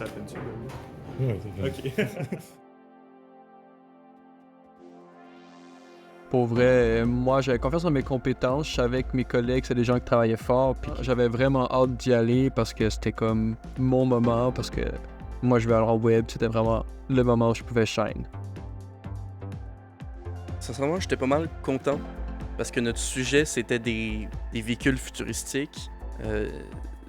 ça fait une seconde. Ouais, c'est vrai. Ok. Pour vrai, moi, j'avais confiance en mes compétences. Je savais que mes collègues, c'est des gens qui travaillaient fort. Puis j'avais vraiment hâte d'y aller parce que c'était comme mon moment. Parce que moi, je vais aller en web. C'était vraiment le moment où je pouvais shine. Sincèrement, j'étais pas mal content parce que notre sujet, c'était des véhicules futuristiques.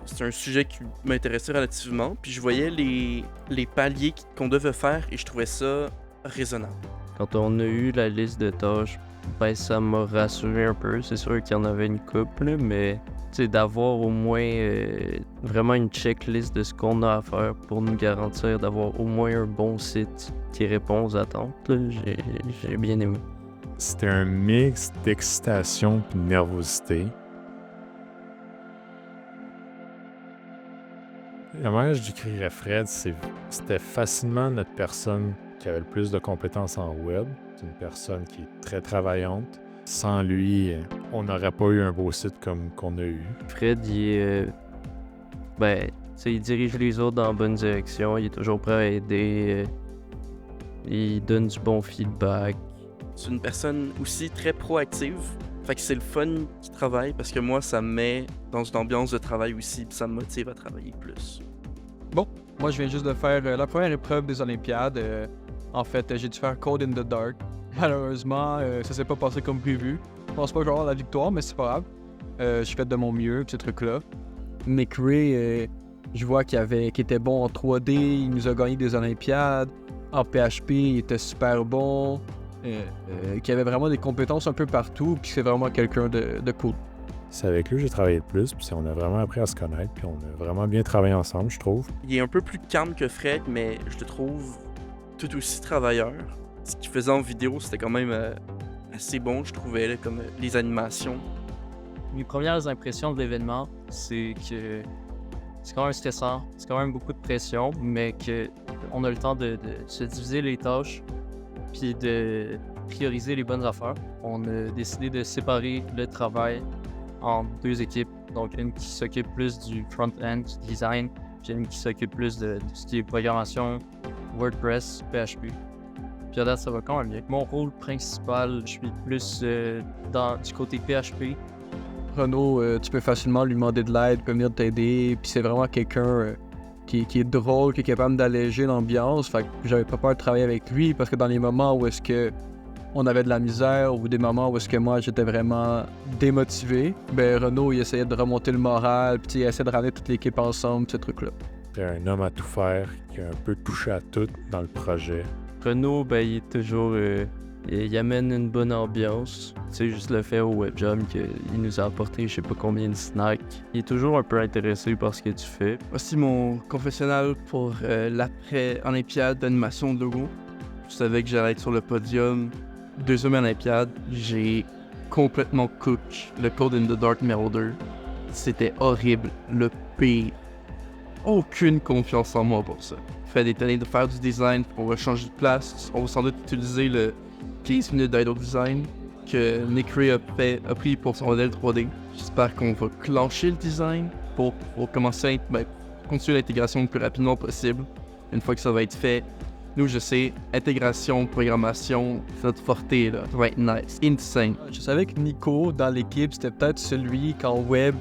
C'est un sujet qui m'intéressait relativement. Puis je voyais les paliers qu'on devait faire et je trouvais ça raisonnable. Quand on a eu la liste de tâches, ben ça m'a rassuré un peu. C'est sûr qu'il y en avait une couple, mais d'avoir au moins vraiment une checklist de ce qu'on a à faire pour nous garantir d'avoir au moins un bon site qui répond aux attentes, là, j'ai bien aimé. C'était un mix d'excitation et de nervosité. La manière que je décrirais Fred, c'était facilement notre personne qui avait le plus de compétences en web. C'est une personne qui est très travaillante. Sans lui, on n'aurait pas eu un beau site comme qu'on a eu. Fred, il dirige les autres dans la bonne direction. Il est toujours prêt à aider. Il donne du bon feedback. C'est une personne aussi très proactive. Fait que c'est le fun qui travaille parce que moi, ça me met dans une ambiance de travail aussi puis ça me motive à travailler plus. Bon, moi, je viens juste de faire la première épreuve des Olympiades. En fait, j'ai dû faire Code in the Dark. Malheureusement, ça s'est pas passé comme prévu. Je pense pas que je vais avoir la victoire, mais c'est pas grave. J'ai fait de mon mieux, ces trucs-là. Nick Ray, je vois qu'il était bon en 3D. Il nous a gagné des Olympiades. En PHP, il était super bon. Qui avait vraiment des compétences un peu partout. Puis c'est vraiment quelqu'un de cool. C'est avec lui que j'ai travaillé le plus, puis on a vraiment appris à se connaître, puis on a vraiment bien travaillé ensemble, je trouve. Il est un peu plus calme que Fred, mais je le trouve tout aussi travailleur. Ce qu'il faisait en vidéo, c'était quand même assez bon, je trouvais, là, comme les animations. Mes premières impressions de l'événement, c'est que c'est quand même stressant, c'est quand même beaucoup de pression, mais qu'on a le temps de se diviser les tâches puis de prioriser les bonnes affaires. On a décidé de séparer le travail en deux équipes. Donc, une qui s'occupe plus du front-end, du design, puis une qui s'occupe plus de tout ce qui est programmation, WordPress, PHP. Puis à date, ça va quand même bien. Mon rôle principal, je suis plus du côté PHP. Renaud, tu peux facilement lui demander de l'aide, il peut venir t'aider. Puis c'est vraiment quelqu'un qui est drôle, qui est capable d'alléger l'ambiance. Fait que j'avais pas peur de travailler avec lui parce que dans les moments où est-ce que on avait de la misère ou des moments où est-ce que moi j'étais vraiment démotivé, ben Renaud il essayait de remonter le moral, puis il essayait de ramener toute l'équipe ensemble, ce truc-là. C'est un homme à tout faire, qui a un peu touché à tout dans le projet. Renaud, il est toujours... il amène une bonne ambiance. C'est juste le fait au webjob qu'il nous a apporté je sais pas combien de snacks. Il est toujours un peu intéressé par ce que tu fais. Voici mon confessionnal pour l'après-Olympiade d'animation de logo. Je savais que j'allais être sur le podium. Deuxième Olympiade, j'ai complètement cook le Code in the Dark numéro 2. C'était horrible, le pire. Aucune confiance en moi pour ça. Fait des années de faire du design, on va changer de place. On va sans doute utiliser le 15 minutes d'idle design que Nick Ray a pris pour son modèle 3D. J'espère qu'on va clencher le design pour commencer à continuer l'intégration le plus rapidement possible. Une fois que ça va être fait, nous, je sais, intégration, programmation, c'est notre forté, là. Ça va être nice. Insane. Je savais que Nico, dans l'équipe, c'était peut-être celui qu'en web,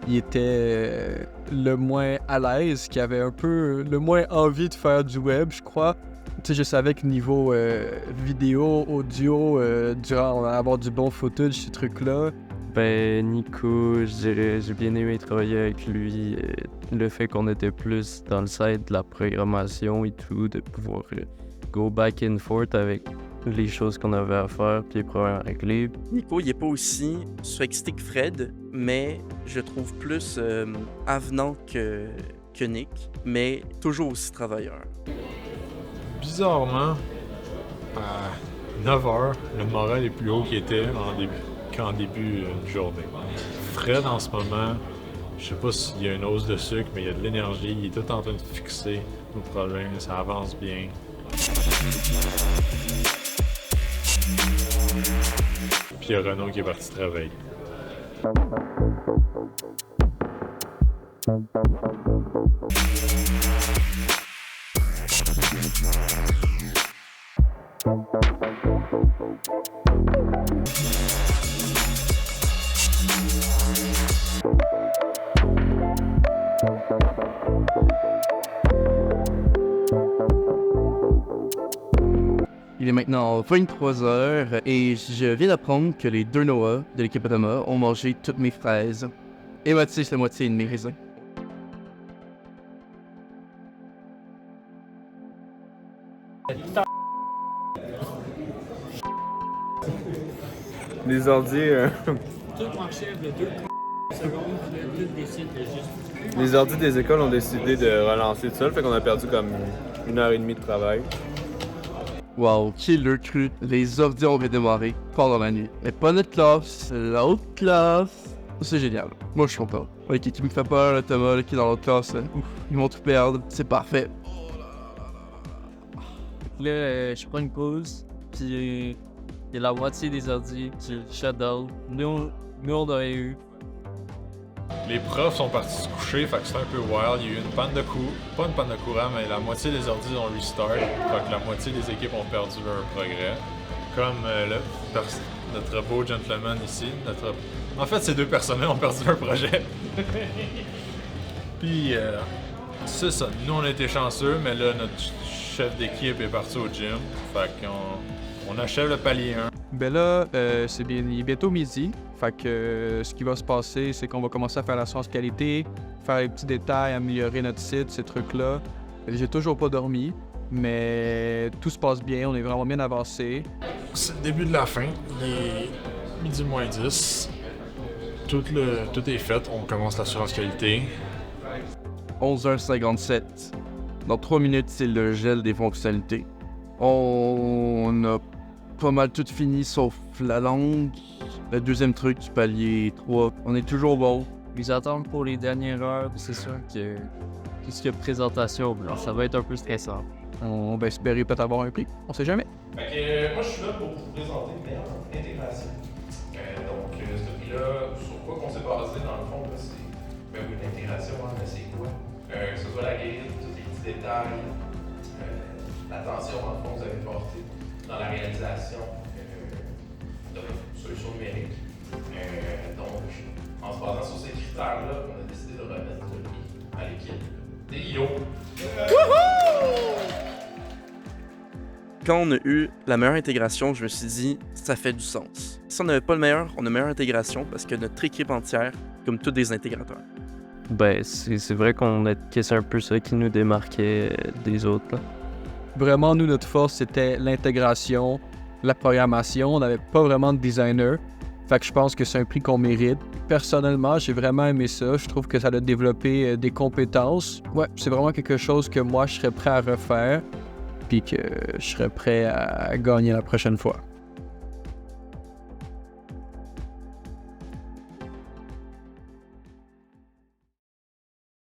il était le moins à l'aise, qui avait un peu le moins envie de faire du web, je crois. Tu sais, je savais que niveau vidéo, audio, on va avoir du bon footage, ces trucs-là. Nico, je dirais, j'ai bien aimé travailler avec lui. Le fait qu'on était plus dans le side de la programmation et tout, de pouvoir go back and forth avec les choses qu'on avait à faire puis les problèmes à régler. Nico, il est pas aussi swagstick que Fred, mais je trouve plus avenant que Nick, mais toujours aussi travailleur. Bizarrement, à 9h, le moral est plus haut qu'il était qu'en début de journée. Fred, en ce moment, je sais pas s'il y a une hausse de sucre, mais il y a de l'énergie, il est tout en train de fixer nos problèmes, ça avance bien. Puis il y a Renaud qui est parti travailler. Il est maintenant 23h et je viens d'apprendre que les deux Noah de l'équipe Atama ont mangé toutes mes fraises. Et Mathis la moitié de mes raisins. Les ordi, les ordi des écoles ont décidé de relancer tout seul, fait qu'on a perdu comme 1h30 de travail. Wow, qui l'a cru? Les ordi ont redémarré pendant la nuit. Mais pas notre classe, l'autre classe. C'est génial. Moi, je suis content. Ouais, qui me fait peur, le Thomas, là, qui est dans l'autre classe. Là. Ouf, ils vont tout perdre. C'est parfait. Là, je prends une pause, puis il y a la moitié des ordi qui shut down. Nous on aurait eu. Les profs sont partis se coucher, fait que c'est un peu wild. Il y a eu une panne de courant, pas une panne de courant, mais la moitié des ordi ont restart. Fait que la moitié des équipes ont perdu leur progrès. Comme notre beau gentleman ici. En fait, ces deux personnes-là ont perdu leur projet. Puis, c'est ça. Nous, on a été chanceux, mais là, notre chef d'équipe est parti au gym. Fait qu'on achève le palier 1. Ben là, il est bientôt midi. Fait que ce qui va se passer, c'est qu'on va commencer à faire la science qualité, faire les petits détails, améliorer notre site, ces trucs-là. J'ai toujours pas dormi, mais tout se passe bien, on est vraiment bien avancé. C'est le début de la fin, il est midi moins 10. Tout est fait, on commence l'assurance qualité. 11h57. Dans 3 minutes, c'est le gel des fonctionnalités. On a pas mal tout fini sauf la langue. Le deuxième truc du palier 3, on est toujours bon. Ils attendent pour les dernières heures, c'est sûr que tout ce qui est présentation, alors ça va être un peu stressant. On va espérer peut-être avoir un prix, on sait jamais. Fait que, moi, je suis là pour vous présenter une meilleure intégration. Ce prix-là, sur quoi qu'on s'est basé, dans le fond, là, c'est oui, l'intégration, hein, mais c'est quoi? Que ce soit la grille, tous les petits détails, l'attention, dans le fond, vous avez porté dans la réalisation de votre solution numérique. Donc, en se basant sur ces critères-là, on a décidé de remettre le prix à l'équipe des IO. Quand on a eu la meilleure intégration, je me suis dit, ça fait du sens. Si on n'avait pas le meilleur, on a meilleure intégration parce que notre équipe entière, comme tous des intégrateurs. Ben, c'est vrai que c'est un peu ça qui nous démarquait des autres, là. Vraiment, nous, notre force, c'était l'intégration, la programmation. On n'avait pas vraiment de designer. Fait que je pense que c'est un prix qu'on mérite. Personnellement, j'ai vraiment aimé ça. Je trouve que ça a développé des compétences. Ouais, c'est vraiment quelque chose que moi, je serais prêt à refaire. Puis que je serais prêt à gagner la prochaine fois.